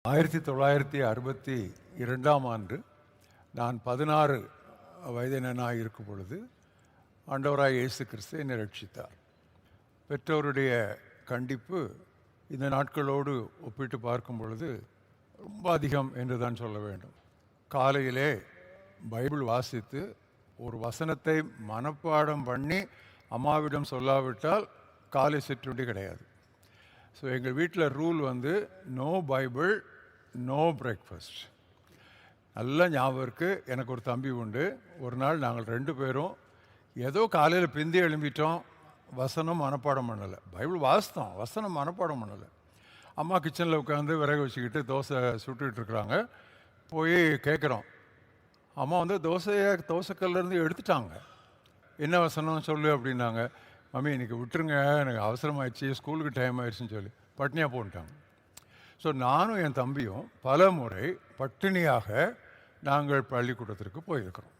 1962ஆம் ஆண்டு நான் 16 வயதினனாக இருக்கும் பொழுது ஆண்டவராய் இயேசு கிறிஸ்து என்னை ரட்சித்தார். பெற்றோருடைய கண்டிப்பு இந்த நாட்களோடு ஒப்பிட்டு பார்க்கும் பொழுது ரொம்ப அதிகம் என்று தான் சொல்ல வேண்டும். காலையிலே பைபிள் வாசித்து ஒரு வசனத்தை மனப்பாடம் பண்ணி அம்மாவிடம் சொல்லாவிட்டால் காலை சிற்றுண்டி கிடையாது. ஸோ எங்கள் வீட்டில் rule no Bible no breakfast. நல்ல ஞாபகம் இருக்குது. எனக்கு ஒரு தம்பி உண்டு. ஒரு நாள் நாங்கள் 2 பேரும் ஏதோ காலையில் பிந்தி எழும்பிட்டோம். வசனம் மனப்பாடம் பண்ணலை. பைபிள் வாசித்தோம், வசனம் மனப்பாடம் பண்ணலை. அம்மா கிச்சனில் உட்காந்து விறகு வச்சுக்கிட்டு தோசை சுட்டுக்கிட்டு இருக்கிறாங்க. போய் கேட்குறோம். அம்மா தோசைக்கல்லேருந்து எடுத்துட்டாங்க. என்ன வசனம் சொல்லு அப்படின்னாங்க. மம்மி இன்றைக்கி விட்டுருங்க, எனக்கு அவசரமாகிடுச்சு, ஸ்கூலுக்கு டைம் ஆயிடுச்சுன்னு சொல்லி பட்னியாக போட்டாங்க. ஸோ நானும் என் தம்பியும் பல முறை பட்டினியாக நாங்கள் பள்ளிக்கூடத்திற்கு போயிருக்கிறோம்.